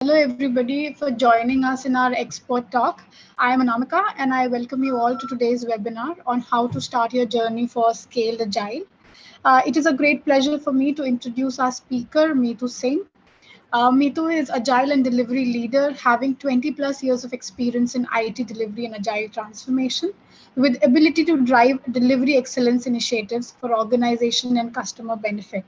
Hello, everybody, for joining us in our expert talk. I am Anamika, and I welcome you all to today's webinar on how to start your journey for Scaled Agile. It is a great pleasure for me to introduce our speaker, Meetu Singh. Meetu is Agile and Delivery Leader, having 20 plus years of experience in IT delivery and Agile transformation, with ability to drive delivery excellence initiatives for organization and customer benefit.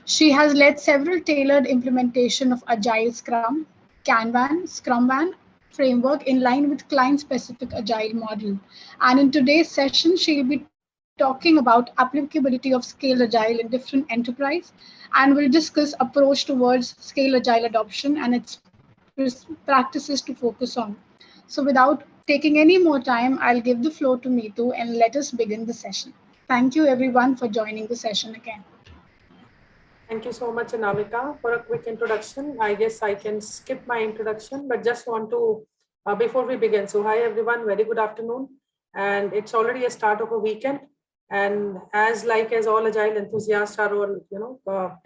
She has led several tailored implementation of Agile Scrum, Kanban, Scrumban framework in line with client-specific Agile model. And in today's session, she'll be talking about applicability of Scaled Agile in different enterprise, and we'll discuss approach towards Scaled Agile adoption and its practices to focus on. So without taking any more time, I'll give the floor to Meetu and let us begin the session. Thank you everyone for joining the session again. Thank you so much, Anamika, for a quick introduction. I guess I can skip my introduction, but just want to, before we begin. So hi, everyone, very good afternoon. And it's already a start of a weekend. And as all Agile enthusiasts are all,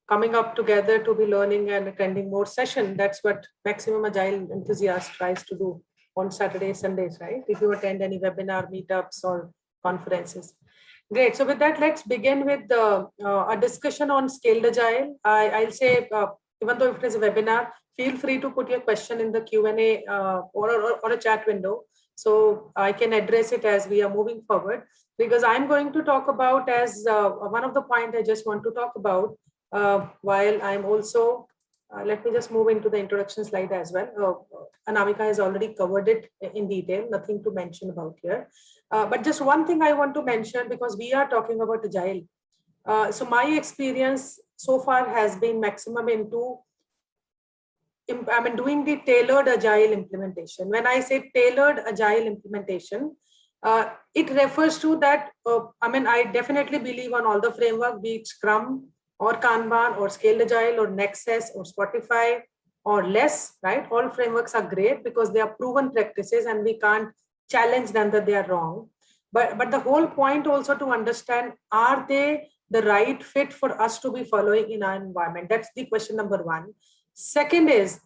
coming up together to be learning and attending more session, that's what Maximum Agile Enthusiast tries to do on Saturdays, Sundays, right? If you attend any webinar, meetups, or conferences. Great. So with that, let's begin with a discussion on Scaled Agile. I'll say, even though if it is a webinar, feel free to put your question in the Q&A or a chat window, so I can address it as we are moving forward. Because I'm going to talk about as one of the points I just want to talk about, while I'm also, let me just move into the introduction slide as well. Anamika has already covered it in detail, nothing to mention about here. But just one thing I want to mention, because we are talking about Agile. So my experience so far has been maximum into, doing the tailored Agile implementation. When I say tailored Agile implementation, it refers to that, I definitely believe on all the framework, be it Scrum or Kanban or Scaled Agile or Nexus or Spotify or less, right? All frameworks are great because they are proven practices and we can't challenge them that they are wrong. But the whole point also to understand, are they the right fit for us to be following in our environment? That's the question number one. Second is,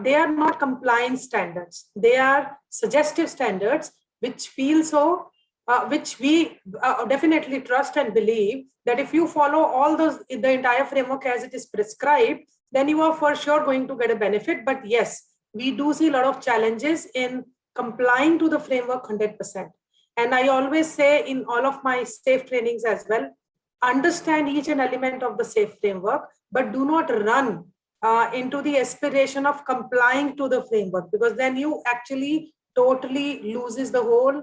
they are not compliance standards. They are suggestive standards, which feel so, which we definitely trust and believe that if you follow all those, the entire framework as it is prescribed, then you are for sure going to get a benefit. But yes, we do see a lot of challenges in complying to the framework 100%. And I always say in all of my SAFe trainings as well, understand each and element of the SAFe framework, but do not run into the aspiration of complying to the framework, because then you actually totally loses the whole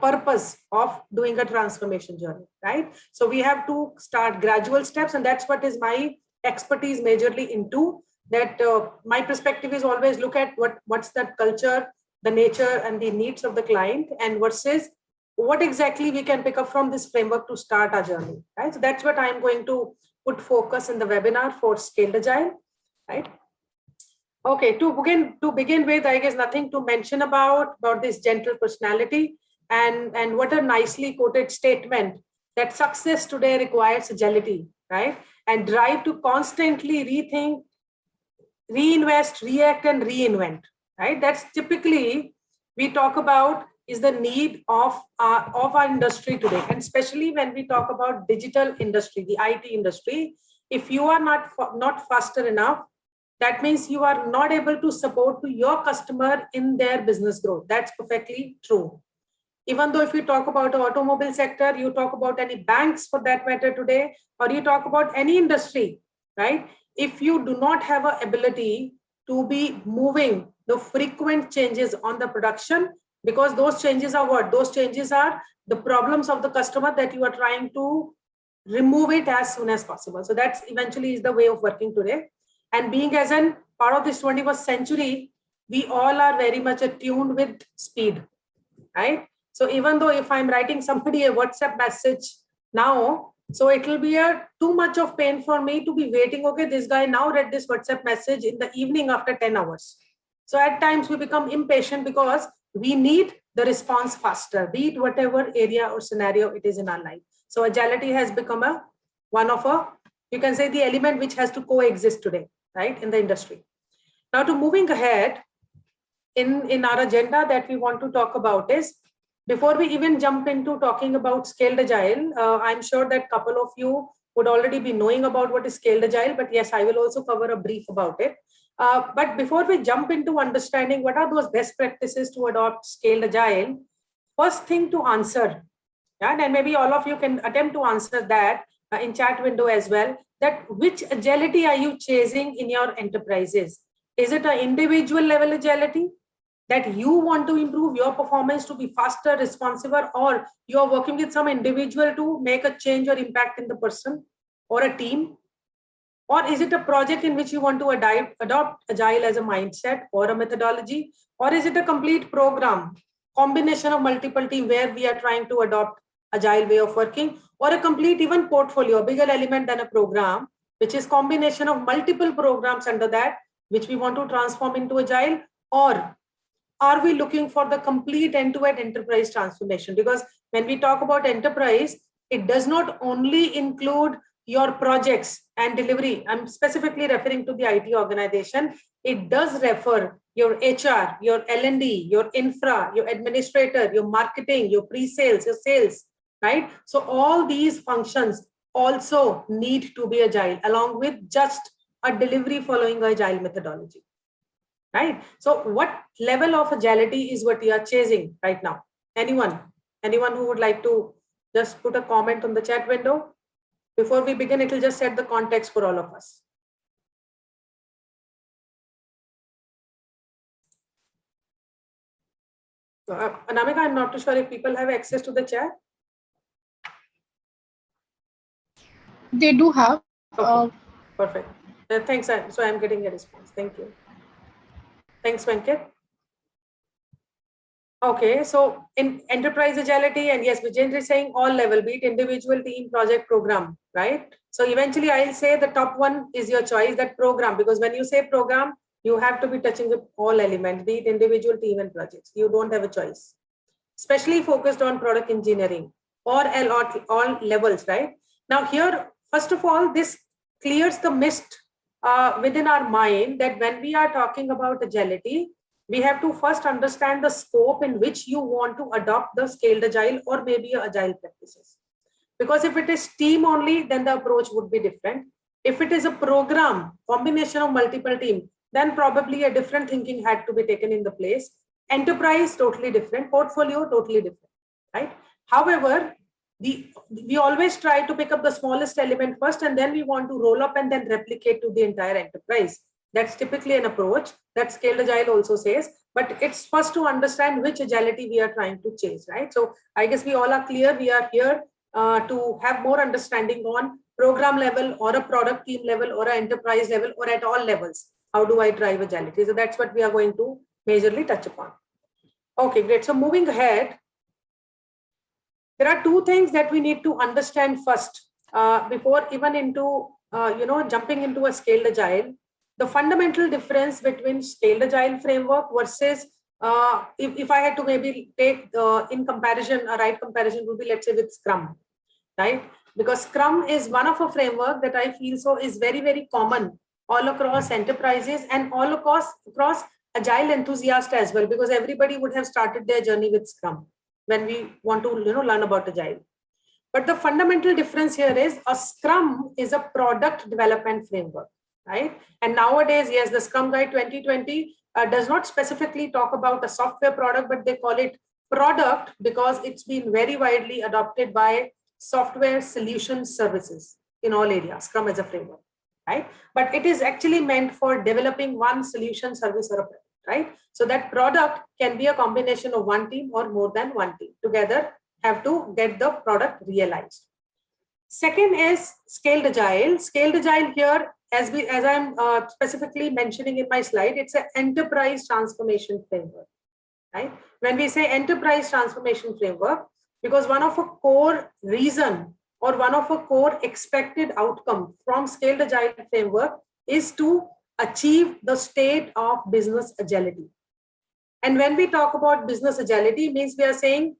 purpose of doing a transformation journey, right? So we have to start gradual steps, and that's what is my expertise majorly into. That my perspective is always look at what's that culture, the nature and the needs of the client, and versus what exactly we can pick up from this framework to start our journey, right? So that's what I'm going to put focus in the webinar for Scaled Agile, right? Okay, to begin with, I guess nothing to mention about this gentle personality, and what a nicely quoted statement that success today requires agility, right? And drive to constantly rethink, reinvest, react, and reinvent, right? That's typically we talk about is the need of our industry today, and especially when we talk about digital industry, the IT industry. If you are not faster enough, that means you are not able to support to your customer in their business growth. That's perfectly true. Even though if you talk about the automobile sector, you talk about any banks for that matter today, or you talk about any industry, right? If you do not have an ability to be moving the frequent changes on the production, because those changes are what? Those changes are the problems of the customer that you are trying to remove it as soon as possible. So that's eventually is the way of working today. And being as an part of this 21st century, we all are very much attuned with speed, right? So even though if I'm writing somebody a WhatsApp message now, so it will be too much of pain for me to be waiting. Okay, this guy now read this WhatsApp message in the evening after 10 hours. So at times we become impatient because we need the response faster, be it whatever area or scenario it is in our life. So agility has become one of you can say the element which has to coexist today, right, in the industry. Now to moving ahead in our agenda that we want to talk about is, before we even jump into talking about Scaled Agile, I'm sure that a couple of you would already be knowing about what is Scaled Agile, but yes, I will also cover a brief about it. But before we jump into understanding what are those best practices to adopt Scaled Agile, first thing to answer, yeah, and maybe all of you can attempt to answer that in chat window as well, that which agility are you chasing in your enterprises? Is it an individual level agility that you want to improve your performance to be faster, responsive, or you're working with some individual to make a change or impact in the person or a team? Or is it a project in which you want to adopt agile as a mindset or a methodology? Or is it a complete program, combination of multiple team where we are trying to adopt agile way of working, or a complete even portfolio, a bigger element than a program, which is combination of multiple programs under that, which we want to transform into agile? Or are we looking for the complete end-to-end enterprise transformation? Because when we talk about enterprise, it does not only include your projects and delivery. I'm specifically referring to the IT organization. It does refer your HR, your L&D, your infra, your administrator, your marketing, your pre-sales, your sales, right? So all these functions also need to be agile, along with just a delivery following agile methodology. Right? So what level of agility is what you are chasing right now? Anyone who would like to just put a comment on the chat window? Before we begin, it will just set the context for all of us. So, Anamika, I'm not too sure if people have access to the chat. They do have. Okay. Perfect. Thanks. So I'm getting a response. Thank you. Thanks, Venkat. Okay, so in enterprise agility, and yes, Vijendra is saying all level, be it individual, team, project, program, right? So eventually I'll say the top one is your choice, that program, because when you say program, you have to be touching with all elements, be it individual, team, and projects. You don't have a choice, especially focused on product engineering or all levels, right? Now here, first of all, this clears the mist within our mind that when we are talking about agility, we have to first understand the scope in which you want to adopt the scaled agile or maybe agile practices. Because if it is team only, then the approach would be different. If it is a program, combination of multiple team, then probably a different thinking had to be taken in the place. Enterprise, totally different. Portfolio, totally different, right? However, we always try to pick up the smallest element first, and then we want to roll up and then replicate to the entire enterprise. That's typically an approach that Scaled Agile also says, but it's first to understand which agility we are trying to chase, right? So I guess we all are clear. We are here to have more understanding on program level or a product team level or an enterprise level or at all levels. How do I drive agility? So that's what we are going to majorly touch upon. Okay, great. So moving ahead, there are two things that we need to understand first before even into jumping into a Scaled Agile. The fundamental difference between Scaled Agile framework versus if I had to maybe take in comparison, a right comparison would be, let's say, with Scrum, right? Because Scrum is one of a framework that I feel so is very, very common all across enterprises and all across agile enthusiasts as well, because everybody would have started their journey with Scrum when we want to learn about agile. But the fundamental difference here is a Scrum is a product development framework, right? And nowadays, yes, the Scrum Guide 2020 does not specifically talk about a software product, but they call it product because it's been very widely adopted by software solution services in all areas, Scrum as a framework, right? But it is actually meant for developing one solution service or a product, right? So that product can be a combination of one team or more than one team together have to get the product realized. Second is Scaled Agile. Scaled Agile here, as I'm specifically mentioning in my slide, it's an enterprise transformation framework, right? When we say enterprise transformation framework, because one of a core reason or one of a core expected outcome from Scaled Agile framework is to achieve the state of business agility. And when we talk about business agility, means we are saying,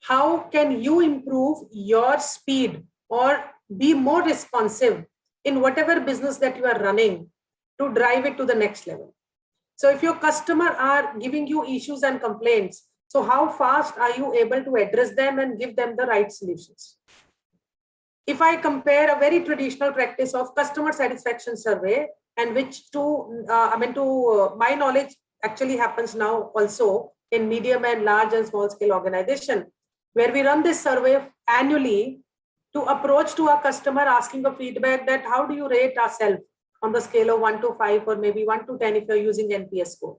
how can you improve your speed or be more responsive in whatever business that you are running to drive it to the next level, So if your customer are giving you issues and complaints, so how fast are you able to address them and give them the right solutions? If I compare a very traditional practice of customer satisfaction survey, and which to my knowledge actually happens now also in medium and large and small scale organization, where we run this survey annually to approach to our customer asking a feedback that how do you rate ourselves on the scale of 1 to 5 or maybe 1 to 10 if you're using NPS score.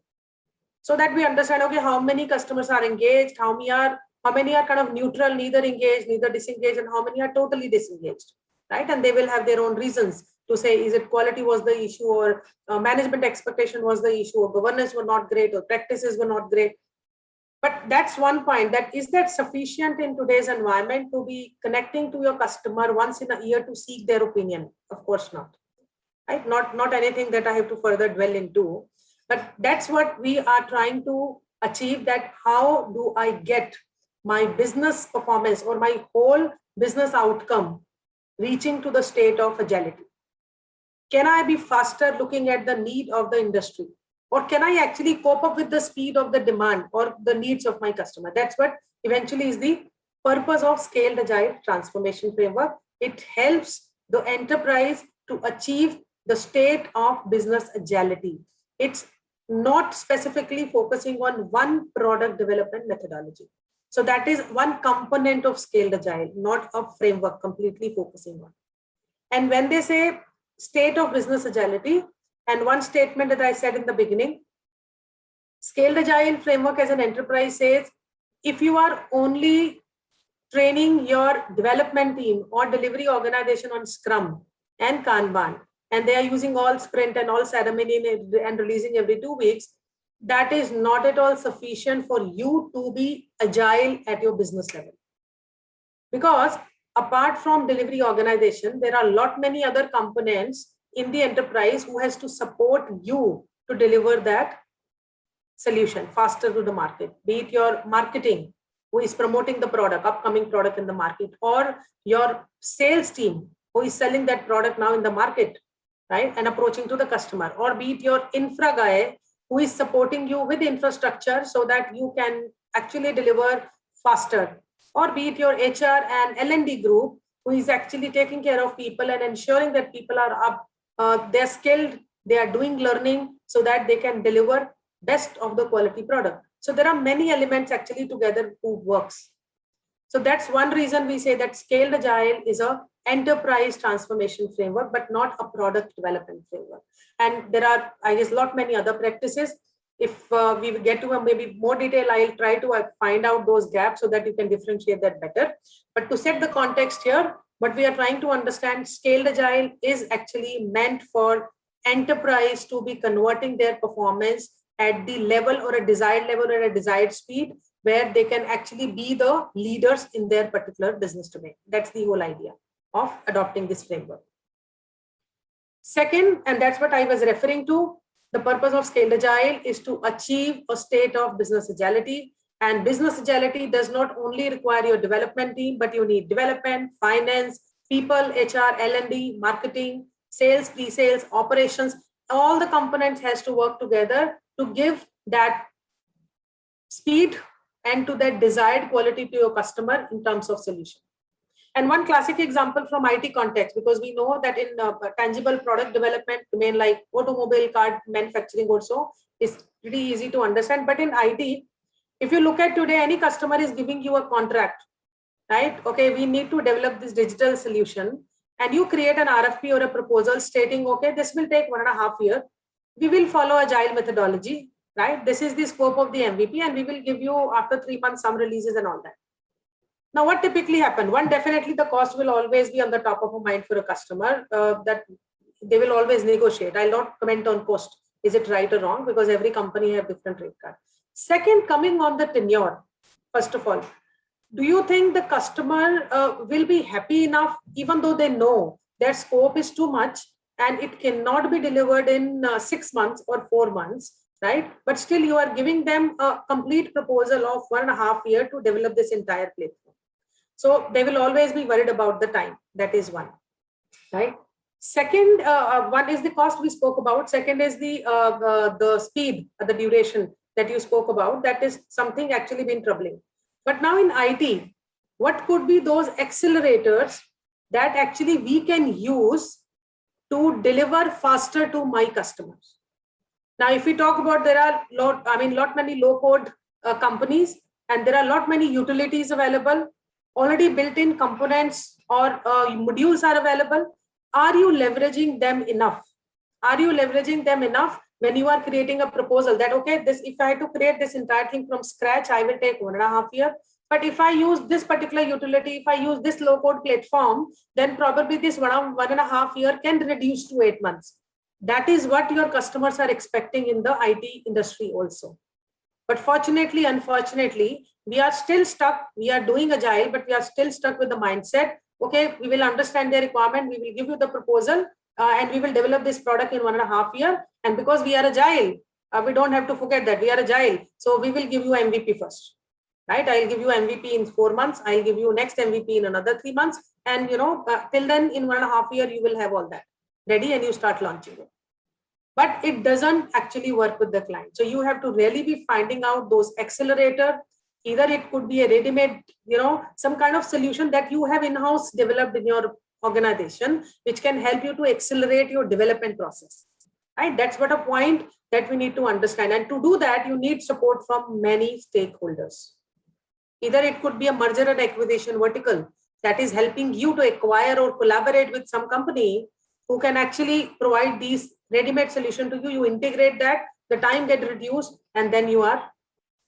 So that we understand, okay, how many customers are engaged, how many are kind of neutral, neither engaged, neither disengaged, and how many are totally disengaged, right? And they will have their own reasons to say, is it quality was the issue, or management expectation was the issue, or governance were not great, or practices were not great. But that's one point, that is that sufficient in today's environment to be connecting to your customer once in a year to seek their opinion? Of course not, right? Not anything that I have to further dwell into, but that's what we are trying to achieve, that how do I get my business performance or my whole business outcome reaching to the state of agility? Can I be faster looking at the need of the industry? Or can I actually cope up with the speed of the demand or the needs of my customer? That's what eventually is the purpose of Scaled Agile Transformation Framework. It helps the enterprise to achieve the state of business agility. It's not specifically focusing on one product development methodology. So that is one component of Scaled Agile, not a framework completely focusing on. And when they say state of business agility, and one statement that I said in the beginning, Scaled Agile Framework as an enterprise says, if you are only training your development team or delivery organization on Scrum and Kanban, and they are using all sprint and all ceremony and releasing every 2 weeks, that is not at all sufficient for you to be agile at your business level. Because apart from delivery organization, there are a lot many other components in the enterprise who has to support you to deliver that solution faster to the market, be it your marketing, who is promoting the product, upcoming product in the market, or your sales team, who is selling that product now in the market, right, and approaching to the customer, or be it your infra guy, who is supporting you with infrastructure so that you can actually deliver faster, or be it your HR and L&D group, who is actually taking care of people and ensuring that people are up, they're skilled, they are doing learning so that they can deliver best of the quality product. So there are many elements actually together who works. So that's one reason we say that Scaled Agile is a enterprise transformation framework, but not a product development framework. And there are, I guess, lot many other practices. If we get to maybe more detail, I'll try to find out those gaps so that you can differentiate that better. But to set the context here, what we are trying to understand, Scaled Agile is actually meant for enterprise to be converting their performance at the level or a desired level or a desired speed, where they can actually be the leaders in their particular business domain. That's the whole idea of adopting this framework. Second, and that's what I was referring to, the purpose of Scaled Agile is to achieve a state of business agility. And business agility does not only require your development team, but you need development, finance, people, HR, L&D, marketing, sales, pre-sales, operations. All the components has to work together to give that speed and to that desired quality to your customer in terms of solution. And one classic example from IT context, because we know that in tangible product development domain like automobile car manufacturing also is pretty easy to understand. But in IT, if you look at today, any customer is giving you a contract, right? Okay, we need to develop this digital solution, and you create an RFP or a proposal stating, okay, this will take 1.5 years. We will follow agile methodology, right? This is the scope of the MVP, and we will give you after 3 months some releases and all that. Now, what typically happens? One, definitely the cost will always be on the top of mind for a customer, that they will always negotiate. I'll not comment on cost. Is it right or wrong? Because every company have different rate card. Second, coming on the tenure, first of all, do you think the customer will be happy enough, even though they know their scope is too much and it cannot be delivered in 6 months or 4 months, right? But still you are giving them a complete proposal of 1.5 years to develop this entire platform. So they will always be worried about the time. That is one, right? Second, one is the cost we spoke about. Second is the speed, the duration that you spoke about. That is something actually been troubling. But now in IT, what could be those accelerators that actually we can use to deliver faster to my customers? Now, if we talk about, there are lot many low code companies, and there are lot many utilities available, already built-in components or modules are available. Are you leveraging them enough? Are you leveraging them enough when you are creating a proposal that, okay, this, if I had to create this entire thing from scratch, I will take 1.5 years. But if I use this particular utility, if I use this low code platform, then probably this 1.5 year can reduce to 8 months. That is what your customers are expecting in the IT industry also. But fortunately, unfortunately, we are still stuck. We are doing agile, but we are still stuck with the mindset. Okay, we will understand their requirement. We will give you the proposal and we will develop this product in 1.5 years. And because we are agile, we don't have to forget that we are agile. So we will give you MVP first, right? I'll give you MVP in 4 months. I'll give you next MVP in another 3 months. And till then in 1.5 years, you will have all that ready and you start launching it. But it doesn't actually work with the client. So you have to really be finding out those accelerator. Either it could be a ready-made, some kind of solution that you have in-house developed in your organization, which can help you to accelerate your development process, right? That's what a point that we need to understand. And to do that, you need support from many stakeholders. Either it could be a merger and acquisition vertical that is helping you to acquire or collaborate with some company who can actually provide these ready-made solution to you. You integrate that, the time get reduced, and then you are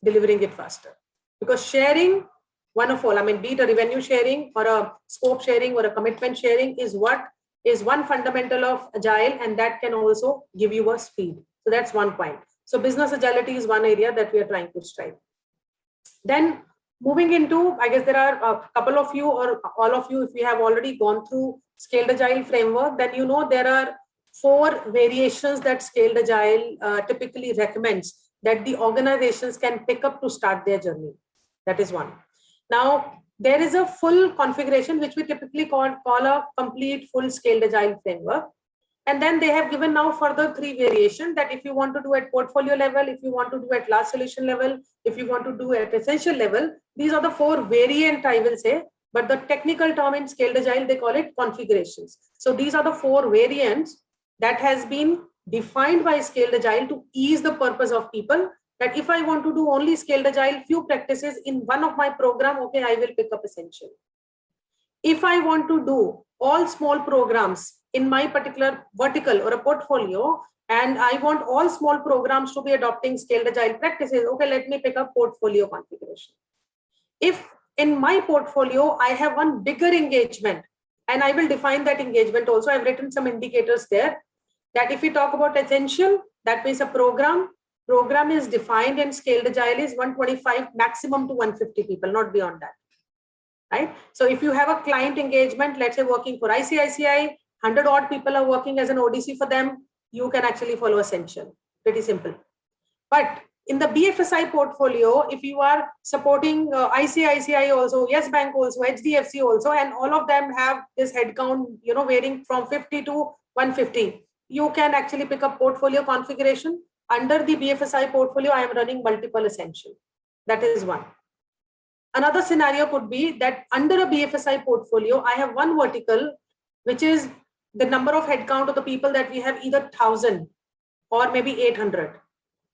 delivering it faster. Because sharing, one of all, be it a revenue sharing or a scope sharing or a commitment sharing is what is one fundamental of agile, and that can also give you a speed. So that's one point. So business agility is one area that we are trying to strive. Then moving into, I guess there are a couple of you or all of you, if you have already gone through Scaled Agile framework, then there are 4 variations that Scaled Agile typically recommends that the organizations can pick up to start their journey. That is one. Now, there is a full configuration, which we typically call a complete full Scaled Agile framework. And then they have given now further 3 variations that if you want to do at portfolio level, if you want to do at large solution level, if you want to do at essential level, these are the 4 variant, I will say. But the technical term in Scaled Agile, they call it configurations. So these are the 4 variants that has been defined by Scaled Agile to ease the purpose of people, that if I want to do only Scaled Agile, few practices in one of my program, okay, I will pick up essential. If I want to do all small programs in my particular vertical or a portfolio, and I want all small programs to be adopting Scaled Agile practices, okay, let me pick up portfolio configuration. If in my portfolio, I have one bigger engagement, and I will define that engagement also. I've written some indicators there that if we talk about essential, that means a program is defined in Scaled Agile is 125 maximum to 150 people, not beyond that, right? So if you have a client engagement, let's say working for ICICI, 100 odd people are working as an ODC for them, you can actually follow essential, pretty simple. But in the BFSI portfolio, if you are supporting ICICI also, Yes Bank also, HDFC also, and all of them have this headcount, varying from 50 to 150, you can actually pick up portfolio configuration. Under the BFSI portfolio, I am running multiple essential. That is one. Another scenario could be that under a BFSI portfolio, I have one vertical, which is the number of headcount of the people that we have, either 1,000 or maybe 800.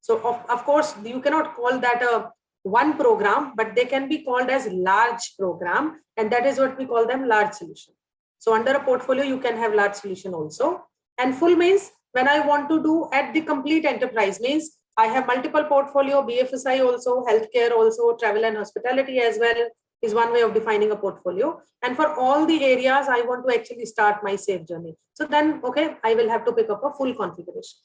So of course, you cannot call that a one program, but they can be called as large program. And that is what we call them, large solution. So under a portfolio, you can have large solution also. And full means when I want to do at the complete enterprise, means I have multiple portfolio, BFSI also, healthcare also, travel and hospitality as well is one way of defining a portfolio. And for all the areas, I want to actually start my safe journey. So then, okay, I will have to pick up a full configuration.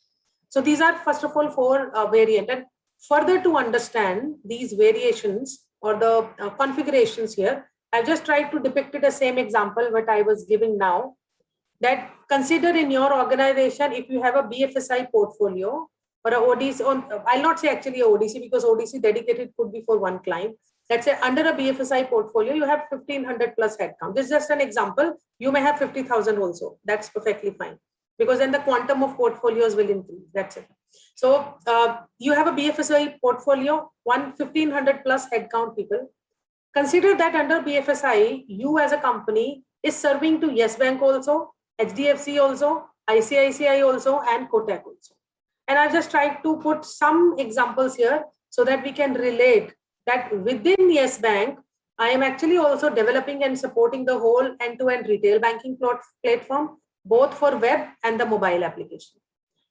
So these are, first of all, 4 variant. And further to understand these variations or the configurations here, I've just tried to depict it the same example what I was giving now, that consider in your organization, if you have a BFSI portfolio or a ODC, I'll not say actually a ODC, because ODC dedicated could be for one client. let's say under a BFSI portfolio, you have 1500 plus headcount. This is just an example. You may have 50,000 also. That's perfectly fine, because then the quantum of portfolios will increase. That's it. So you have a BFSI portfolio, 1500 plus headcount people. Consider that under BFSI, you as a company is serving to Yes Bank also, HDFC also, ICICI also, and Kotak also. And I've just tried to put some examples here so that we can relate that within Yes Bank, I am actually also developing and supporting the whole end-to-end retail banking platform, both for web and the mobile application.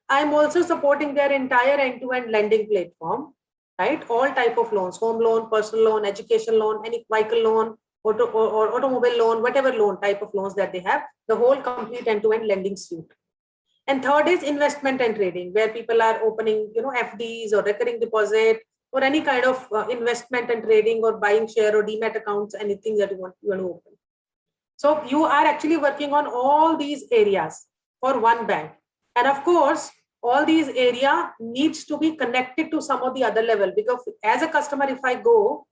I'm also supporting their entire end-to-end lending platform, right? All type of loans, home loan, personal loan, education loan, any vehicle loan, or automobile loan, whatever loan type of loans that they have, the whole complete end-to-end lending suite. And third is investment and trading, where people are opening, FDs or recurring deposit or any kind of investment and trading or buying share or demat accounts, anything that you want to open. So you are actually working on all these areas for one bank. And of course, all these area needs to be connected to some of the other level, because as a customer, if I go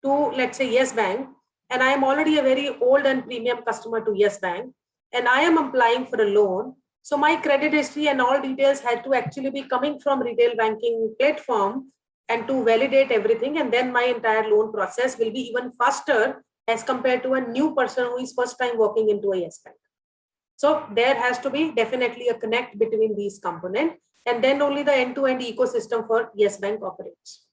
to, let's say, Yes Bank, and I am already a very old and premium customer to Yes Bank, and I am applying for a loan, so my credit history and all details had to actually be coming from retail banking platform and to validate everything. And then my entire loan process will be even faster as compared to a new person who is first time walking into a Yes Bank. So there has to be definitely a connect between these components, and then only the end-to-end ecosystem for Yes Bank operates.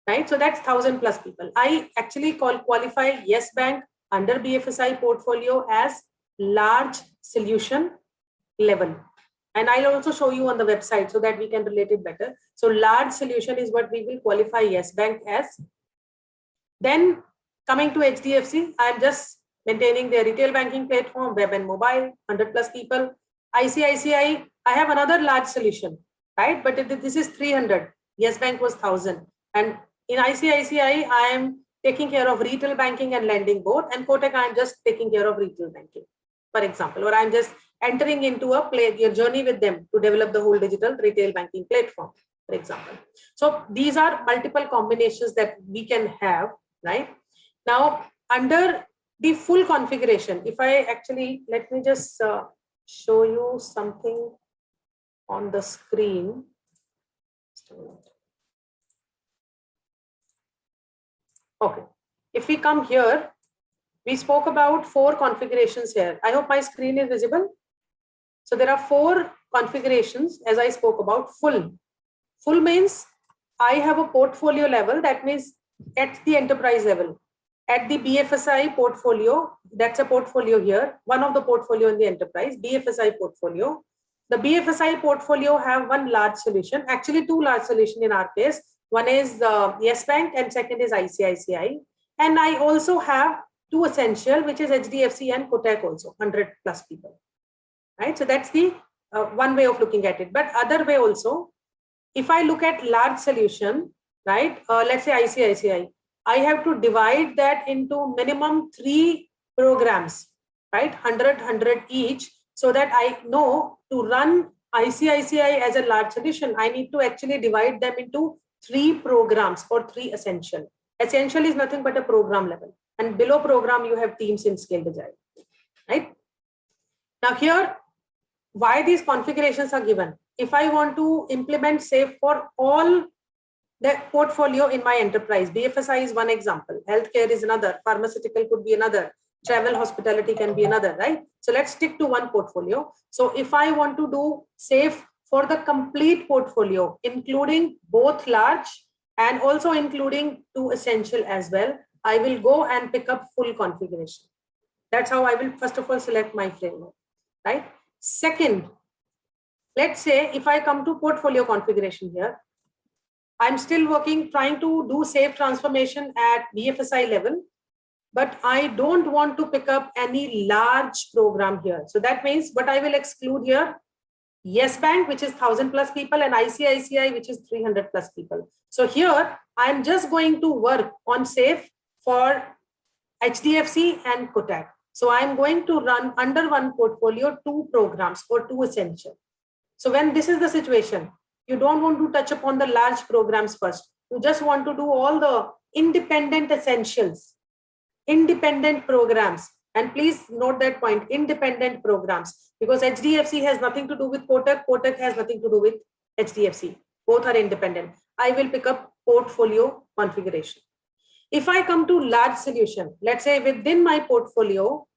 Right? So that's 1,000 plus people. I actually qualify Yes Bank under BFSI portfolio as large solution level. And I'll also show you on the website so that we can relate it better. So large solution is what we will qualify Yes Bank as. Then coming to HDFC, I'm just maintaining their retail banking platform, web and mobile, 100 plus people. ICICI, I have another large solution, right? But this is 300. Yes Bank was 1,000. And in ICICI, I am taking care of retail banking and lending both. And Kotak, I'm just taking care of retail banking, for example, or I'm just entering into a journey with them to develop the whole digital retail banking platform, for example. So these are multiple combinations that we can have, right? Now, under the full configuration, if I actually, let me just show you something on the screen. Okay, if we come here, we spoke about 4 configurations here. I hope my screen is visible. So there are 4 configurations as I spoke about. Full. Full means I have a portfolio level, that means at the enterprise level. At the BFSI portfolio, that's a portfolio here, one of the portfolio in the enterprise, BFSI portfolio. The BFSI portfolio have one large solution, actually 2 large solutions in our case. One is Yes Bank and second is ICICI. And I also have 2 essential, which is HDFC and Kotak also, 100 plus people, right? So that's the one way of looking at it. But other way also, if I look at large solution, right? Let's say ICICI, I have to divide that into minimum 3 programs, right? 100 each, so that I know to run ICICI as a large solution, I need to actually divide them into 3 programs or 3 essential. Essential is nothing but a program level. And below program, you have teams in Scaled Agile, right? Now here, why these configurations are given? If I want to implement SAFe for all the portfolio in my enterprise, BFSI is one example, healthcare is another, pharmaceutical could be another, travel, hospitality can be another, right? So let's stick to one portfolio. So if I want to do SAFe for the complete portfolio, including both large and also including 2 essential as well, I will go and pick up full configuration. That's how I will first of all select my framework, right? Second, let's say if I come to portfolio configuration here, I'm still working, trying to do SAFe transformation at BFSI level, but I don't want to pick up any large program here. So that means what I will exclude here, Yes Bank, which is 1,000 plus people, and ICICI, which is 300 plus people. So here, I'm just going to work on SAFe for HDFC and Kotak. So I'm going to run under one portfolio 2 programs or 2 essential. So when this is the situation, you don't want to touch upon the large programs first. you just want to do all the independent essentials, independent programs. And please note that point, independent programs, because HDFC has nothing to do with Kotak, Kotak has nothing to do with HDFC. Both are independent. I will pick up portfolio configuration. If I come to large solution, let's say within my portfolio,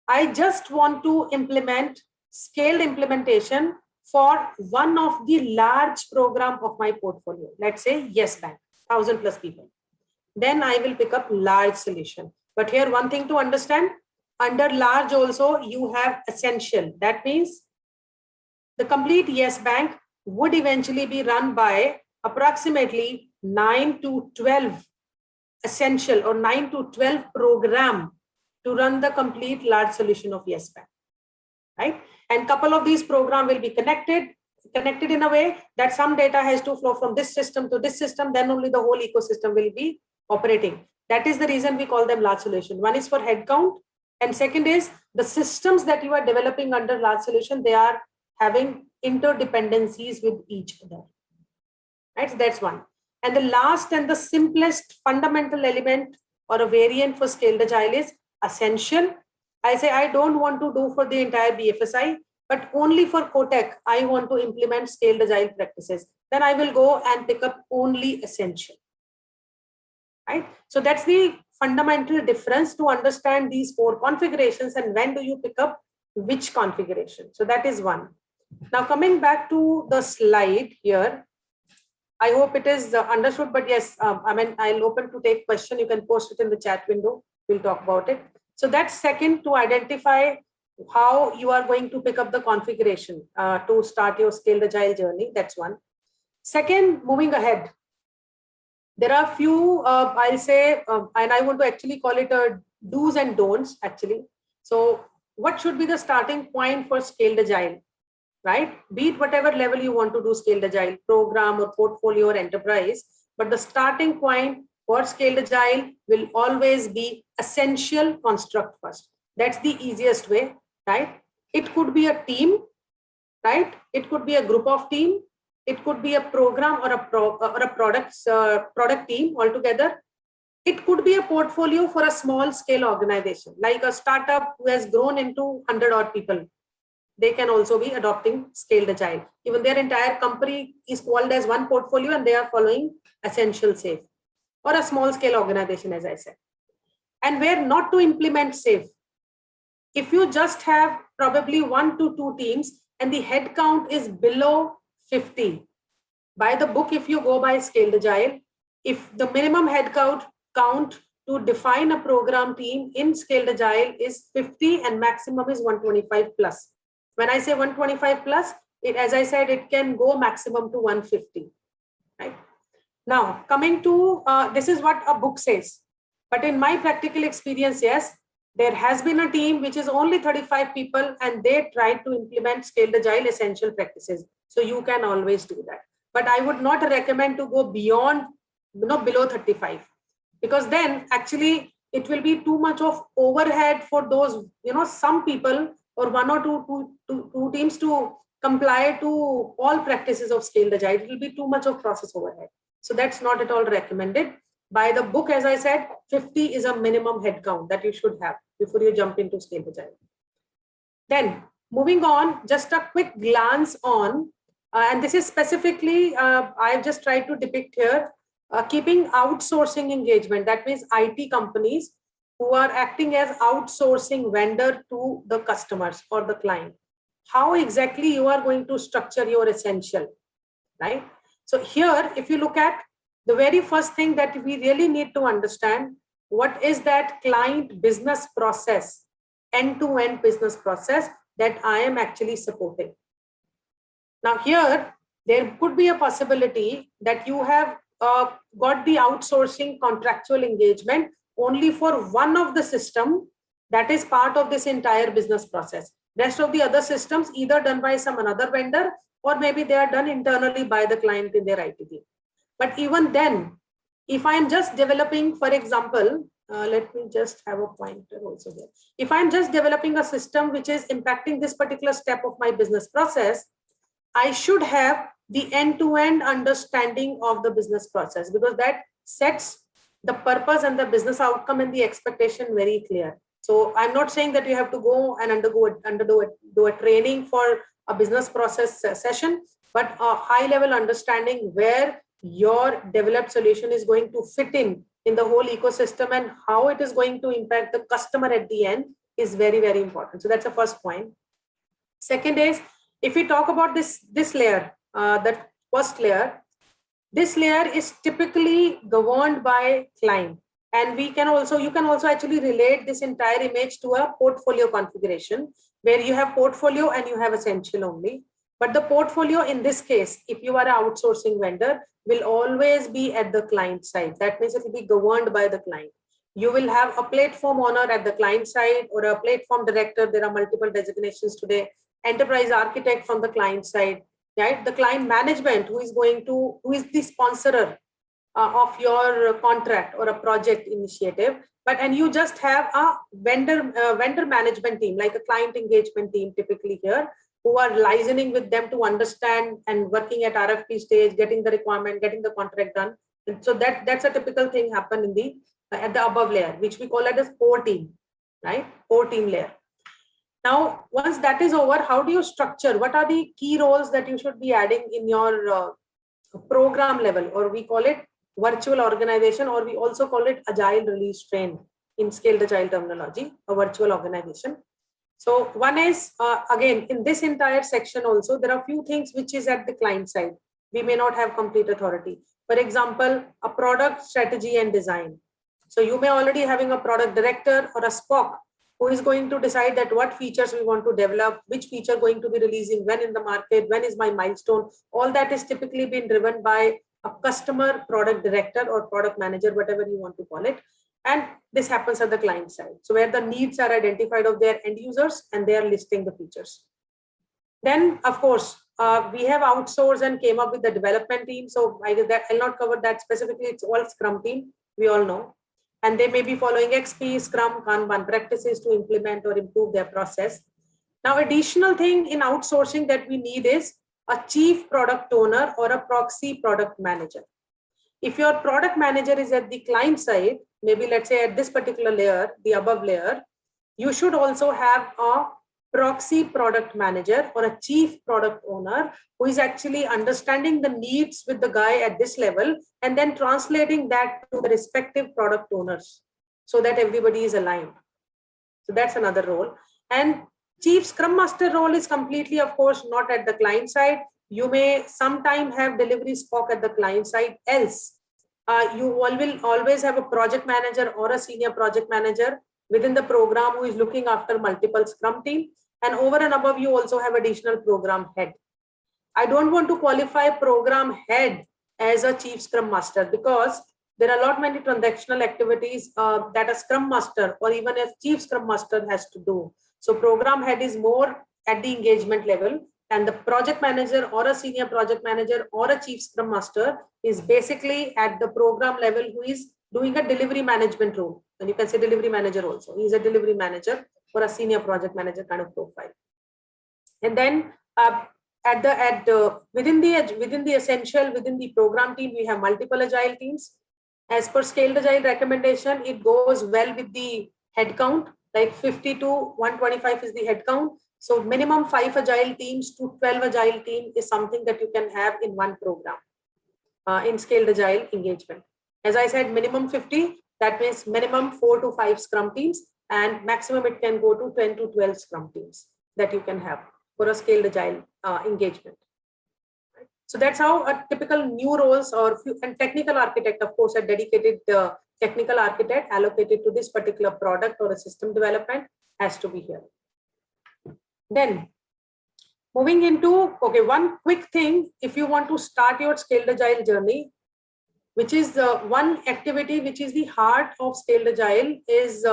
I just want to implement scaled implementation for one of the large program of my portfolio. Let's say Yes Bank, 1,000+ people. Then I will pick up large solution. But here one thing to understand, under large also you have essential. That means the complete Yes Bank would eventually be run by approximately 9 to 12 essential or 9 to 12 program to run the complete large solution of Yes Bank, right? And couple of these program will be connected in a way that some data has to flow from this system to this system, then only the whole ecosystem will be operating. That is the reason we call them large solution. One is for headcount, and second is the systems that you are developing under large solution, they are having interdependencies with each other, right? So that's one. And the last and the simplest fundamental element or a variant for scaled agile is essential. I say I don't want to do for the entire BFSI, but only for Kotak, I want to implement scaled agile practices. Then I will go and pick up only essential, right? So that's the fundamental difference to understand these 4 configurations and when do you pick up which configuration. So that is one. Now coming back to the slide here, I hope it is understood, but yes, I mean, I'll open to take question. You can post it in the chat window. We'll talk about it. So that's second, to identify how you are going to pick up the configuration to start your scaled agile journey. That's one. Second, moving ahead, there are few, I'll say, and I want to actually call it a do's and don'ts actually. So what should be the starting point for scaled agile, right? Be it whatever level you want to do scaled agile, program or portfolio or enterprise, but the starting point for scaled agile will always be essential construct first. That's the easiest way, right? It could be a team, right? It could be a group of team. It could be a program or a product team altogether. It could be a portfolio for a small scale organization, like a startup who has grown into 100 odd people. They can also be adopting scaled agile. Even their entire company is called as one portfolio and they are following essential SAFe, or a small scale organization, as I said. And where not to implement SAFe, if you just have probably 1 to 2 teams and the head count is below 50, by the book, if you go by scaled agile, if the minimum head count to define a program team in scaled agile is 50 and maximum is 125 plus. When I say 125 plus, as I said, it can go maximum to 150, right? Now, coming to, this is what a book says. But in my practical experience, yes, there has been a team which is only 35 people and they tried to implement scaled agile essential practices. So you can always do that. But I would not recommend to go beyond, below 35, because then actually it will be too much of overhead for those, some people or 1 or 2 teams to comply to all practices of scaled agile. It will be too much of process overhead. So that's not at all recommended. By the book, as I said, 50 is a minimum head count that you should have before you jump into scaled agile. Then moving on, just a quick glance on, and this is specifically, I've just tried to depict here, keeping outsourcing engagement. That means IT companies who are acting as outsourcing vendor to the customers or the client. How exactly you are going to structure your essential, right? So here, if you look at the very first thing that we really need to understand, what is that client business process, end-to-end business process that I am actually supporting. Now here, there could be a possibility that you have got the outsourcing contractual engagement only for one of the system that is part of this entire business process. Rest of the other systems either done by some another vendor or maybe they are done internally by the client in their IT team. But even then, if I am just developing, for example, let me just have a pointer also there. If I'm just developing a system which is impacting this particular step of my business process, I should have the end-to-end understanding of the business process, because that sets the purpose and the business outcome and the expectation very clear. So I'm not saying that you have to go and do a training for a business process session, but a high level understanding where your developed solution is going to fit in the whole ecosystem and how it is going to impact the customer at the end is very, very important. So that's the first point. Second is, if we talk about this layer, that first layer, this layer is typically governed by client. And you can also actually relate this entire image to a portfolio configuration where you have portfolio and you have essential only. But the portfolio in this case, if you are an outsourcing vendor, will always be at the client side. That means it will be governed by the client. You will have a platform owner at the client side or a platform director. There are multiple designations today. Enterprise architect from the client side, right? The client management who is the sponsorer of your contract or a project initiative, and you just have a vendor management team, like a client engagement team typically here, who are liaising with them to understand and working at RFP stage, getting the requirement, getting the contract done. And so that's a typical thing happen in the at the above layer, which we call it as core team, right? Core team layer. Now, once that is over, how do you structure? What are the key roles that you should be adding in your program level, or we call it virtual organization, or we also call it agile release train in scaled agile terminology, a virtual organization. So one is, again, in this entire section also, there are a few things which is at the client side. We may not have complete authority. For example, a product strategy and design. So you may already having a product director or a SPOC who is going to decide that what features we want to develop, which feature going to be releasing, when in the market, when is my milestone. All that is typically been driven by a customer product director or product manager, whatever you want to call it. And this happens at the client side. So where the needs are identified of their end users and they are listing the features. Then, of course, we have outsourced and came up with the development team. So I'll not cover that specifically. It's all Scrum team, we all know. And they may be following XP, Scrum, Kanban practices to implement or improve their process. Now, additional thing in outsourcing that we need is a chief product owner or a proxy product manager. If your product manager is at the client side, maybe let's say at this particular layer, the above layer, you should also have a proxy product manager or a chief product owner who is actually understanding the needs with the guy at this level and then translating that to the respective product owners so that everybody is aligned. So that's another role. And chief scrum master role is completely, of course, not at the client side. You may sometime have delivery SPOC at the client side. Else, you will always have a project manager or a senior project manager within the program who is looking after multiple Scrum team. And over and above, you also have additional program head. I don't want to qualify program head as a chief Scrum master because there are a lot many transactional activities that a Scrum master or even a chief Scrum master has to do. So program head is more at the engagement level, and the project manager or a senior project manager or a chief Scrum master is basically at the program level who is doing a delivery management role. And you can say delivery manager also. He is a delivery manager or a senior project manager kind of profile. And then within the program team, we have multiple agile teams. As per scaled agile recommendation, it goes well with the headcount, like 50 to 125 is the headcount. So minimum 5 agile teams to 12 agile team is something that you can have in one program in scaled agile engagement. As I said, minimum 50, that means minimum 4 to 5 Scrum teams, and maximum it can go to 10 to 12 Scrum teams that you can have for a scaled agile engagement. So that's how a typical new roles and technical architect, of course, a dedicated technical architect allocated to this particular product or a system development has to be here. Then moving into, one quick thing, if you want to start your scaled agile journey, which is one activity which is the heart of scaled agile is,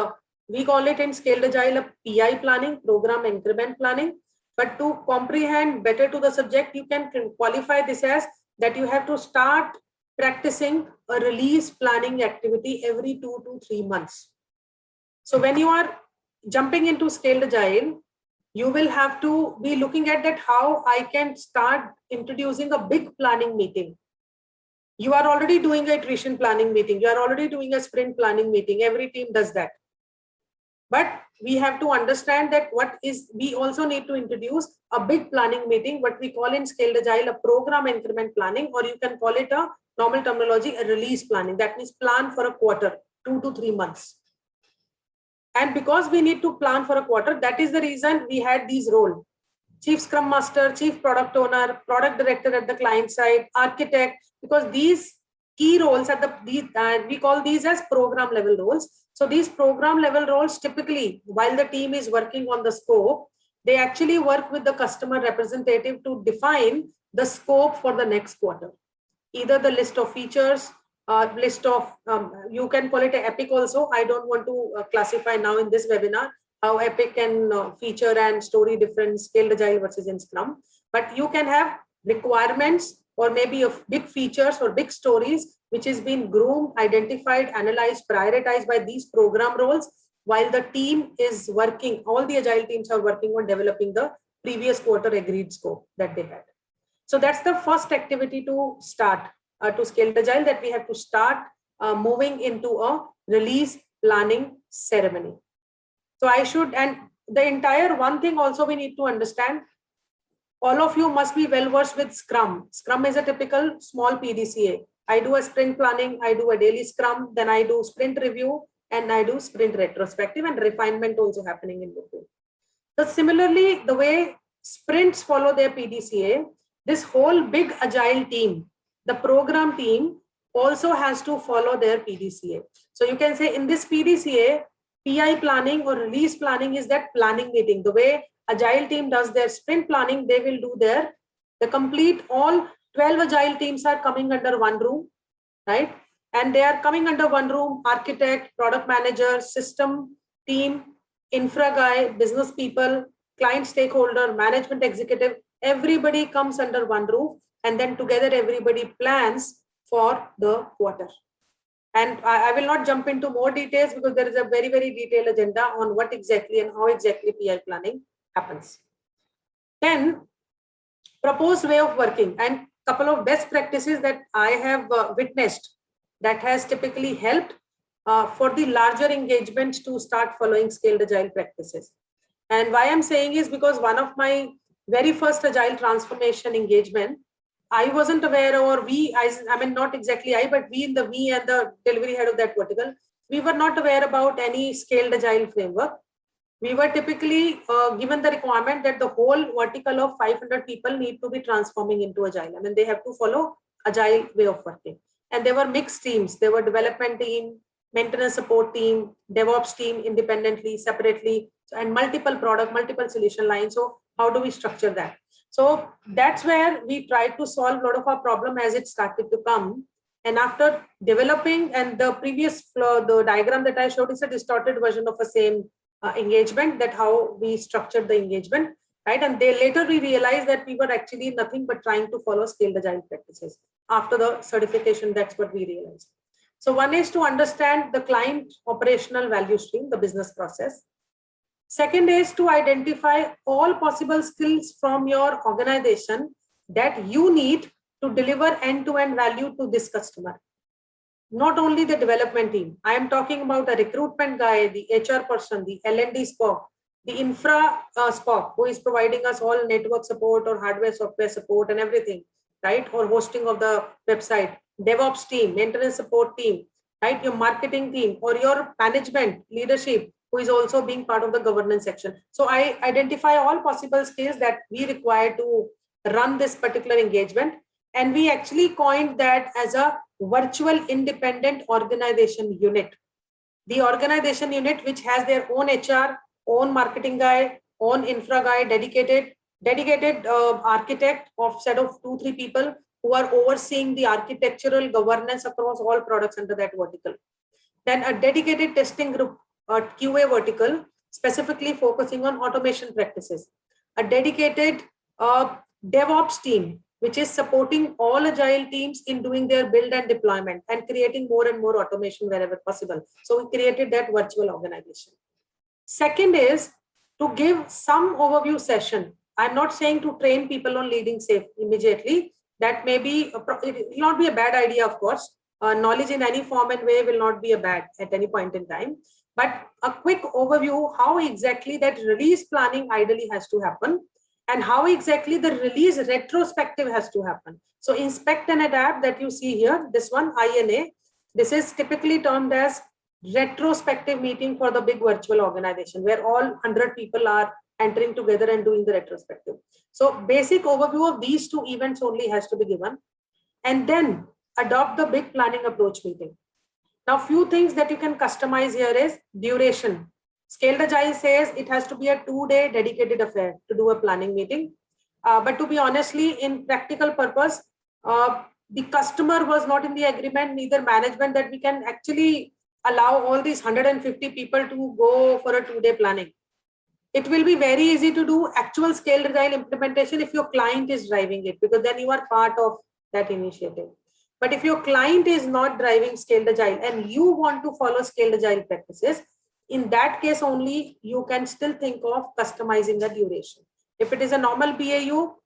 we call it in scaled agile a PI planning, program increment planning. But to comprehend better to the subject, you can qualify this as that you have to start practicing a release planning activity every 2 to 3 months. So when you are jumping into scaled agile, you will have to be looking at that how I can start introducing a big planning meeting. You are already doing a iteration planning meeting. You are already doing a sprint planning meeting. Every team does that. But we have to understand that we also need to introduce a big planning meeting, what we call in Scaled Agile, a program increment planning, or you can call it a normal terminology, a release planning. That means plan for a quarter, 2 to 3 months. And because we need to plan for a quarter, that is the reason we had these roles: Chief Scrum Master, Chief Product Owner, Product Director at the client side, Architect, because these key roles at we call these as program level roles. So these program level roles, typically, while the team is working on the scope, they actually work with the customer representative to define the scope for the next quarter. Either the list of features, list of, you can call it an epic also. I don't want to classify now in this webinar how epic and feature and story different Scaled Agile versus in Scrum. But you can have requirements or maybe of big features or big stories, which has been groomed, identified, analyzed, prioritized by these program roles, while the team is working, all the Agile teams are working on developing the previous quarter agreed scope that they had. So that's the first activity to start to Scaled Agile, that we have to start moving into a release planning ceremony. So I should, and the entire one thing also we need to understand, all of you must be well versed with Scrum. Scrum is a typical small PDCA. I do a sprint planning, I do a daily Scrum, then I do sprint review, and I do sprint retrospective and refinement also happening in between. So similarly, the way sprints follow their PDCA, this whole big Agile team, the program team, also has to follow their PDCA. So you can say in this PDCA, PI planning or release planning is that planning meeting. The way Agile team does their sprint planning, they will do the complete, all 12 Agile teams are coming under one room, right? And they are coming under one room: architect, product manager, system team, infra guy, business people, client stakeholder, management executive. Everybody comes under one roof, and then together everybody plans for the quarter. And I will not jump into more details because there is a very, very detailed agenda on what exactly and how exactly PI planning happens. Then proposed way of working, and couple of best practices that I have witnessed that has typically helped for the larger engagements to start following Scaled Agile practices. And why I'm saying is because one of my very first Agile transformation engagement, I wasn't aware, or I mean, not exactly I, but me and the delivery head of that vertical, we were not aware about any Scaled Agile framework. We were typically given the requirement that the whole vertical of 500 people need to be transforming into Agile. I mean, they have to follow Agile way of working. And there were mixed teams. There were development team, maintenance support team, DevOps team, independently, separately, and multiple product, multiple solution lines. So how do we structure that? So that's where we tried to solve a lot of our problem as it started to come. And after developing, and the previous the diagram that I showed is a distorted version of the same engagement, that how we structured the engagement, right? And later we realized that we were actually nothing but trying to follow Scaled Agile practices. After the certification, that's what we realized. So one is to understand the client operational value stream, the business process. Second is to identify all possible skills from your organization that you need to deliver end-to-end value to this customer. Not only the development team. I am talking about a recruitment guy, the HR person, the L&D SPOC, the infra SPOC, who is providing us all network support or hardware, software support and everything, right? Or hosting of the website, DevOps team, maintenance support team, right? Your marketing team, or your management leadership, who is also being part of the governance section. So I identify all possible skills that we require to run this particular engagement. And we actually coined that as a virtual independent organization unit. The organization unit, which has their own HR, own marketing guy, own infra guy, dedicated architect of set of 2-3 people who are overseeing the architectural governance across all products under that vertical. Then a dedicated testing group, a QA vertical, specifically focusing on automation practices. A dedicated DevOps team, which is supporting all Agile teams in doing their build and deployment and creating more and more automation wherever possible. So we created that virtual organization. Second is to give some overview session. I'm not saying to train people on leading safe immediately. That may be, it will not be a bad idea, of course. Knowledge in any form and way will not be a bad at any point in time. But a quick overview, how exactly that release planning ideally has to happen and how exactly the release retrospective has to happen. So inspect and adapt that you see here, this one, INA, this is typically termed as retrospective meeting for the big virtual organization where all 100 people are entering together and doing the retrospective. So basic overview of these two events only has to be given, and then adopt the big planning approach meeting. Now, few things that you can customize here is duration. Scaled Agile says it has to be a 2-day dedicated affair to do a planning meeting. But to be honestly, in practical purpose, the customer was not in the agreement, neither management, that we can actually allow all these 150 people to go for a 2-day planning. It will be very easy to do actual Scaled Agile implementation if your client is driving it, because then you are part of that initiative. But if your client is not driving Scaled Agile and you want to follow Scaled Agile practices, in that case only you can still think of customizing the duration. If it is a normal BAU,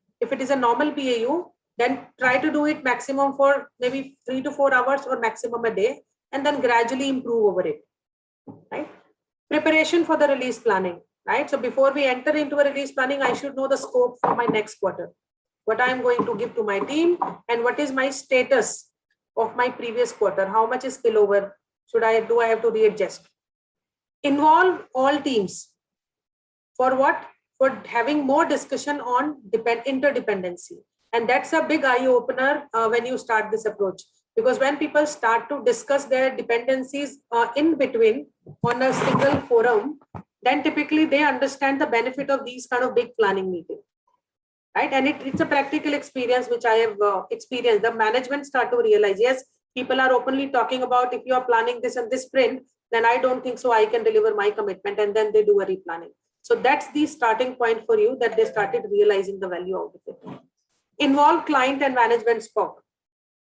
then try to do it maximum for maybe 3 to 4 hours or maximum a day, and then gradually improve over it. Right? Preparation for the release planning. Right? So before we enter into a release planning, I should know the scope for my next quarter, what I'm going to give to my team, and what is my status of my previous quarter. How much is spillover? Do I have to readjust? Involve all teams. For what? For having more discussion on interdependency. And that's a big eye opener when you start this approach. Because when people start to discuss their dependencies in between on a single forum, then typically they understand the benefit of these kind of big planning meetings. Right? And it's a practical experience which I have experienced. The management start to realize, yes, people are openly talking about if you are planning this and this sprint, then I don't think so I can deliver my commitment, and then they do a replanning. So that's the starting point for you, that they started realizing the value out of it. Involve client and management scope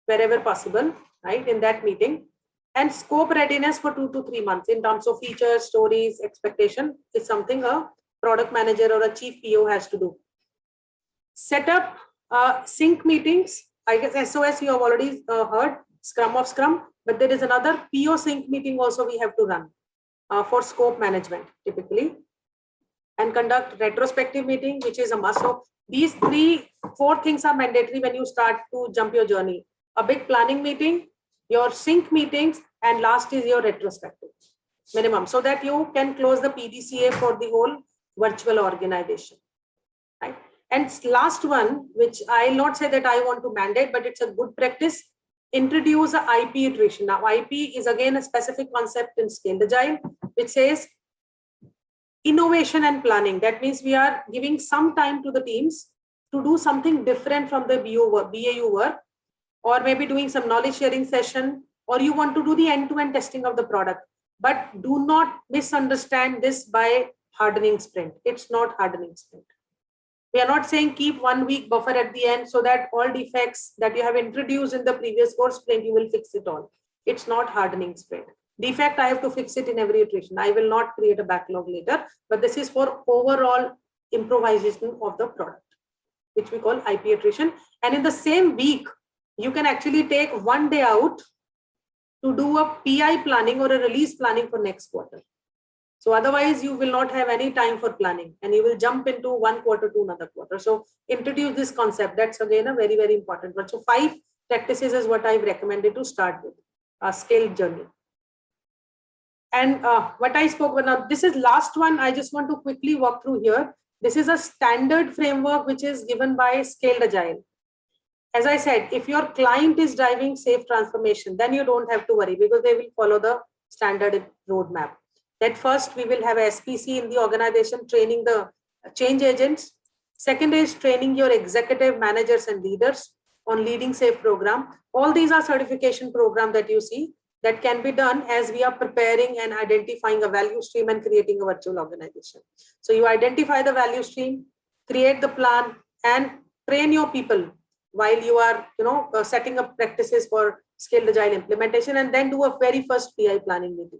wherever possible, right, in that meeting. And scope readiness for 2 to 3 months in terms of features, stories, expectation is something a product manager or a chief PO has to do. Set up sync meetings. I guess SOS you have already heard, Scrum of Scrum, but there is another PO sync meeting also we have to run for scope management typically. And conduct retrospective meeting, which is a must. So these 4 things are mandatory when you start to jump your journey. A big planning meeting, your sync meetings, and last is your retrospective minimum, so that you can close the PDCA for the whole virtual organization. Right? And last one, which I'll not say that I want to mandate, but it's a good practice, introduce a IP iteration. Now, IP is again a specific concept in Scaled Agile, which says innovation and planning. That means we are giving some time to the teams to do something different from the BAU work, or maybe doing some knowledge sharing session, or you want to do the end-to-end testing of the product. But do not misunderstand this by hardening sprint. It's not hardening sprint. We are not saying keep 1 week buffer at the end so that all defects that you have introduced in the previous 4 sprint, you will fix it all. It's not hardening sprint. Defect, I have to fix it in every iteration. I will not create a backlog later, but this is for overall improvisation of the product, which we call IP iteration. And in the same week, you can actually take 1 day out to do a PI planning or a release planning for next quarter. So otherwise you will not have any time for planning and you will jump into one quarter to another quarter. So introduce this concept. That's again a very, very important one. So 5 practices is what I've recommended to start with a scaled journey. And what I spoke about now, this is last one. I just want to quickly walk through here. This is a standard framework which is given by Scaled Agile. As I said, if your client is driving safe transformation, then you don't have to worry because they will follow the standard roadmap. That first, we will have a SPC in the organization training the change agents. Second is training your executive managers and leaders on leading safe program. All these are certification program that you see that can be done as we are preparing and identifying a value stream and creating a virtual organization. So you identify the value stream, create the plan, and train your people while you are, setting up practices for Scaled Agile implementation, and then do a very first PI planning meeting.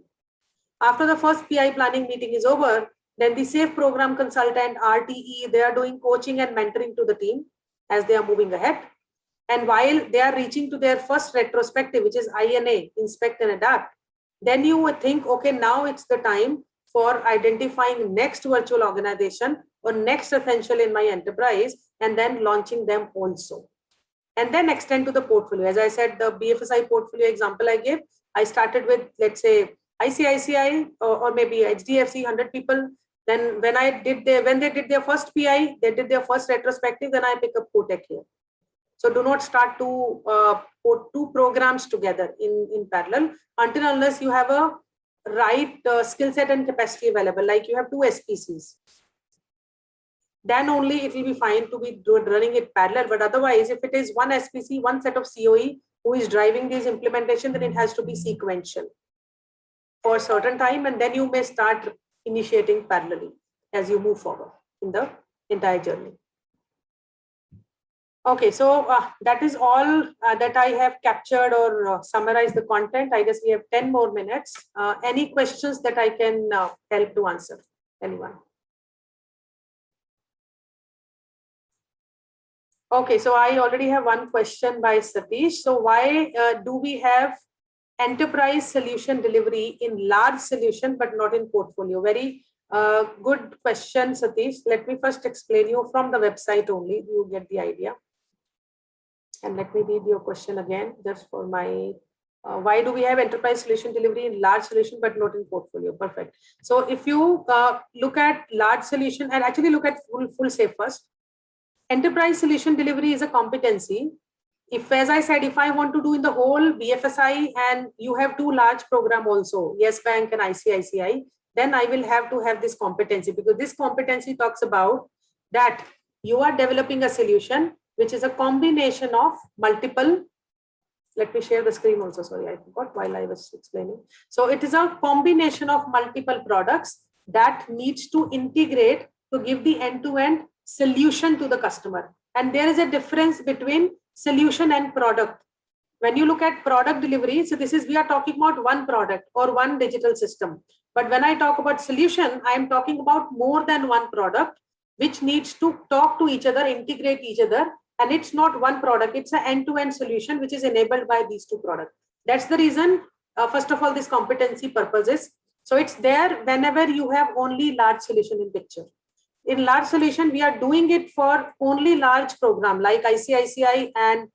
After the first PI planning meeting is over, Then the SAFE program consultant, RTE, they are doing coaching and mentoring to the team as they are moving ahead. And while they are reaching to their first retrospective, which is INA, inspect and adapt, then you would think, okay, now it's the time for identifying next virtual organization or next essential in my enterprise, and then launching them also. And then extend to the portfolio. As I said, the BFSI portfolio example I gave, I started with, let's say, ICICI or maybe HDFC, 100 people. Then when they did their first PI, they did their first retrospective, then I pick up Kotak here. So do not start to put two programs together in parallel until unless you have a right skill set and capacity available, like you have two SPCs. Then only it will be fine to be running it parallel. But otherwise, if it is one SPC, one set of COE who is driving this implementation, then it has to be sequential for a certain time, and then you may start initiating parallelly as you move forward in the entire journey. Okay, so that is all that I have captured or summarized the content. I guess we have 10 more minutes. Any questions that I can help to answer? Anyone? Okay, so I already have one question by Satish. So why do we have enterprise solution delivery in large solution but not in portfolio? Very good question, Satish. Let me first explain you from the website only. You get the idea. And let me read your question again, just for my, why do we have enterprise solution delivery in large solution but not in portfolio? Perfect. So if you look at large solution and actually look at full SAFE first, enterprise solution delivery is a competency. If, as I said, if I want to do in the whole BFSI and you have two large program also, Yes Bank and ICICI, then I will have to have this competency, because this competency talks about that you are developing a solution which is a combination of multiple. Let me share the screen also. Sorry, I forgot while I was explaining. So it is a combination of multiple products that needs to integrate to give the end-to-end solution to the customer. And there is a difference between solution and product. When you look at product delivery, so this is, we are talking about one product or one digital system. But when I talk about solution, I am talking about more than one product, which needs to talk to each other, integrate each other. And it's not one product, it's an end-to-end solution which is enabled by these two products. That's the reason, first of all, this competency purposes. So it's there whenever you have only large solution in picture. In large solution, we are doing it for only large program like ICICI and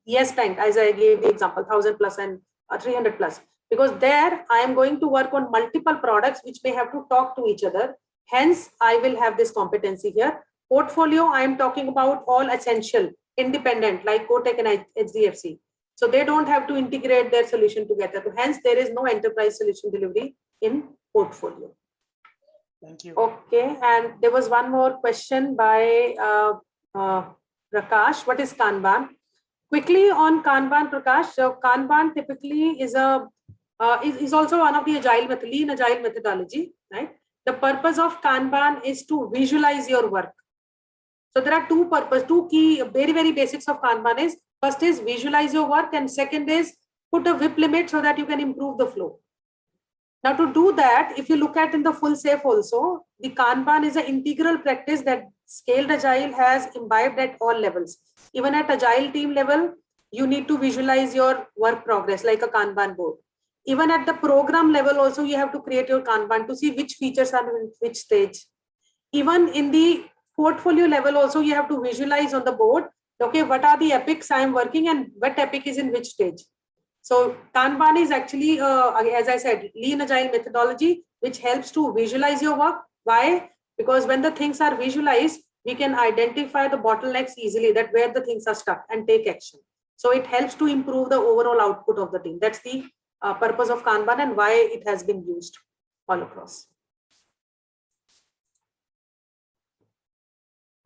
Yes Bank, as I gave the example, 1,000 plus and 300 plus. Because there I am going to work on multiple products which may have to talk to each other. Hence, I will have this competency here. Portfolio, I am talking about all essential, independent, like Kotak and HDFC. So they don't have to integrate their solution together. Hence, there is no enterprise solution delivery in portfolio. Thank you. Okay, and there was one more question by Prakash. What is Kanban? Quickly on Kanban, Prakash. So Kanban typically is is also one of the lean agile methodology, right? The purpose of Kanban is to visualize your work. So there are two key, very basics of Kanban is, first is visualize your work, and second is put a WIP limit so that you can improve the flow. Now to do that, if you look at in the full SAFE also, the Kanban is an integral practice that Scaled Agile has imbibed at all levels. Even at Agile team level, you need to visualize your work progress like a Kanban board. Even at the program level also, you have to create your Kanban to see which features are in which stage. Even in the portfolio level also, you have to visualize on the board, okay, what are the epics I am working and what epic is in which stage. So Kanban is actually, as I said, lean agile methodology, which helps to visualize your work. Why? Because when the things are visualized, we can identify the bottlenecks easily, that where the things are stuck, and take action. So it helps to improve the overall output of the team. That's the purpose of Kanban and why it has been used all across.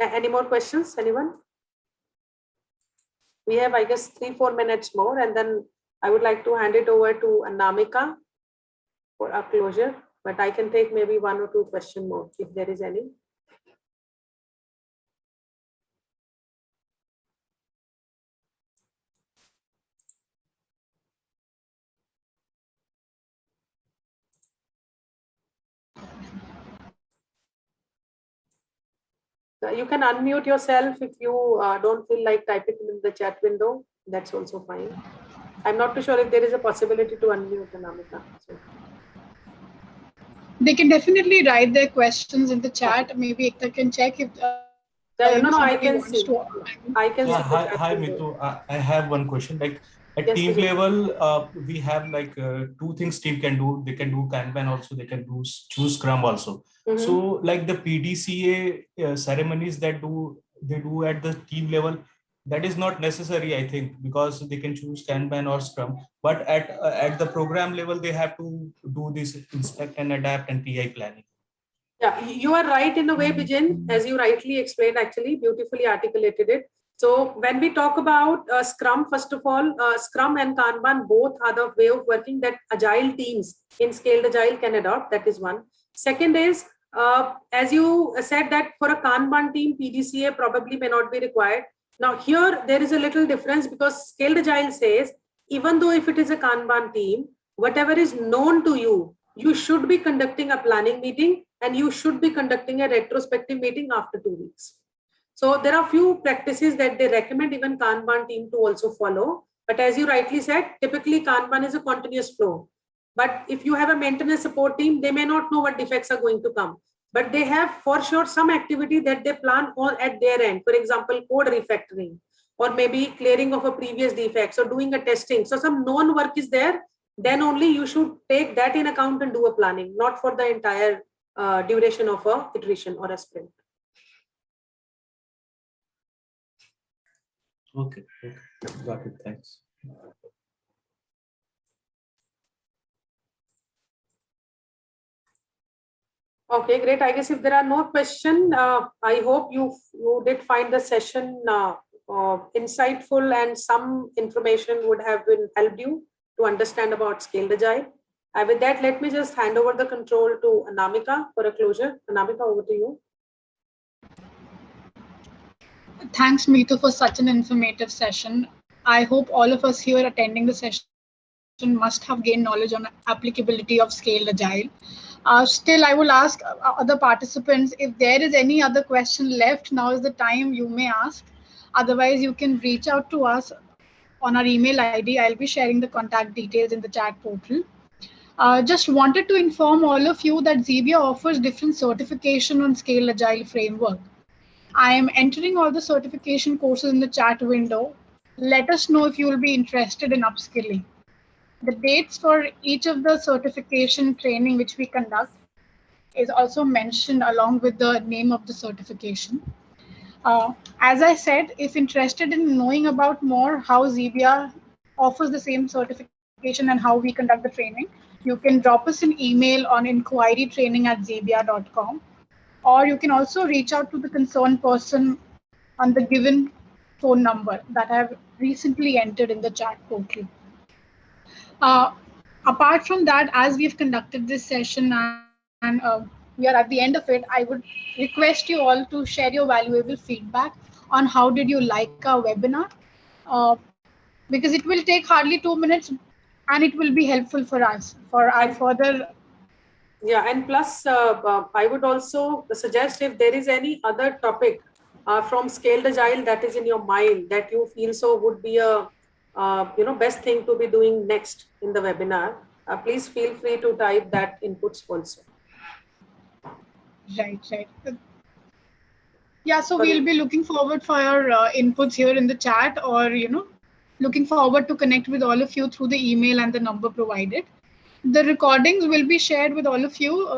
Any more questions, anyone? We have, I guess, 3-4 minutes more, and then I would like to hand it over to Anamika for our closure, but I can take maybe 1 or 2 questions more if there is any. You can unmute yourself if you don't feel like typing in the chat window. That's also fine. I'm not too sure if there is a possibility to unmute, Anamika. So. They can definitely write their questions in the chat. Okay. Maybe Ekta can check if no, I can see. I can see. Hi, Mitu. I have one question. Like at team level, we have like two things team can do. They can do Kanban also. They can do choose Scrum also. So like the PDCA ceremonies that they do at the team level, that is not necessary, I think, because they can choose Kanban or Scrum. But at the program level, they have to do this inspect and adapt and PI planning. Yeah, you are right in a way, Bijin, as you rightly explained, actually, beautifully articulated it. So when we talk about Scrum, first of all, Scrum and Kanban both are the way of working that agile teams in Scaled Agile can adopt. That is one. Second is, as you said that for a Kanban team, PDCA probably may not be required. Now here, there is a little difference because Scaled Agile says, even though if it is a Kanban team, whatever is known to you, you should be conducting a planning meeting and you should be conducting a retrospective meeting after 2 weeks. So there are few practices that they recommend even Kanban team to also follow. But as you rightly said, typically Kanban is a continuous flow. But if you have a maintenance support team, they may not know what defects are going to come. But they have for sure some activity that they plan on at their end. For example, code refactoring or maybe clearing of a previous defects or doing a testing. So some known work is there. Then only you should take that in account and do a planning, not for the entire duration of a iteration or a sprint. Okay, got it. Thanks. Okay, great. I guess if there are no questions, I hope you did find the session insightful and some information would have been helped you to understand about Scaled Agile. With that, let me just hand over the control to Anamika for a closure. Anamika, over to you. Thanks, Mitu, for such an informative session. I hope all of us here attending the session must have gained knowledge on applicability of Scaled Agile. Still, I will ask other participants if there is any other question left. Now is the time you may ask. Otherwise, you can reach out to us on our email ID. I'll be sharing the contact details in the chat portal. Just wanted to inform all of you that Xebia offers different certification on Scaled Agile framework. I am entering all the certification courses in the chat window. Let us know if you will be interested in upskilling. The dates for each of the certification training which we conduct is also mentioned along with the name of the certification. As I said, if interested in knowing about more how Xebia offers the same certification and how we conduct the training, you can drop us an email on inquirytraining@xebia.com, or you can also reach out to the concerned person on the given phone number that I have recently entered in the chat portal. Apart from that, as we've conducted this session and we are at the end of it, I would request you all to share your valuable feedback on how did you like our webinar, because it will take hardly 2 minutes and it will be helpful for us for our further. Yeah, and plus I would also suggest if there is any other topic from Scaled Agile that is in your mind that you feel so would be a best thing to be doing next in the webinar, please feel free to type that inputs also. Right. Yeah, so we'll be looking forward for your inputs here in the chat, or looking forward to connect with all of you through the email and the number provided. The recordings will be shared with all of you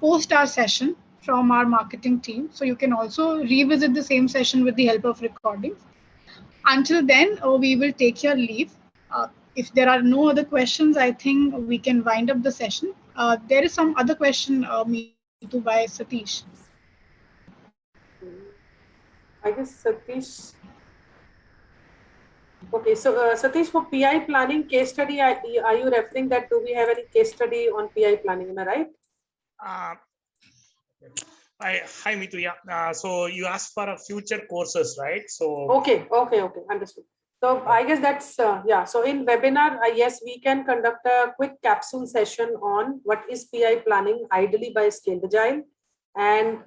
post our session from our marketing team, so you can also revisit the same session with the help of recordings. Until then, we will take your leave. If there are no other questions, I think we can wind up the session. There is some other question, Mitu, by Satish. I guess Satish. Okay, so Satish, for PI planning case study, are you referring that do we have any case study on PI planning? Am I right? Hi Mitu. Yeah. So you asked for a future courses, right? So okay, understood. So I guess that's yeah. So in webinar, yes, we can conduct a quick capsule session on what is PI planning, ideally by Scaled Agile, and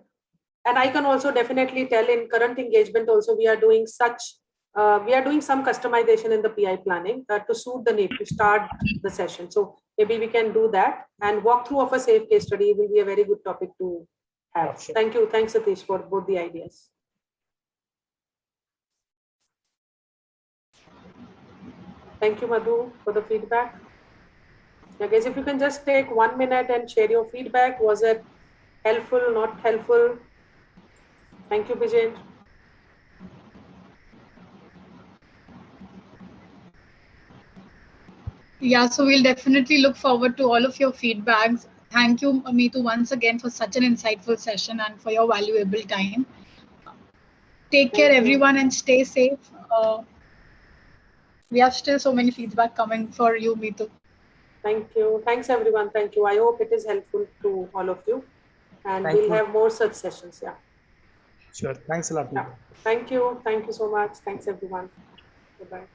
And I can also definitely tell in current engagement also we are doing some customization in the PI planning to suit the need to start the session. So maybe we can do that, and walkthrough of a safe case study will be a very good topic to have. Sure. Thank you. Thanks, Satish, for both the ideas. Thank you, Madhu, for the feedback. I guess if you can just take 1 minute and share your feedback. Was it helpful, not helpful? Thank you, Bijay. Yeah, so we'll definitely look forward to all of your feedbacks. Thank you, Meetu, once again for such an insightful session and for your valuable time. Take care, everyone, and stay safe. We have still so many feedback coming for you, Meetu. Thank you. Thanks, everyone. Thank you. I hope it is helpful to all of you. And Thank we'll you. have more such sessions. Yeah. Sure. Thanks a lot. Yeah. Thank you. Thank you so much. Thanks, everyone. Goodbye.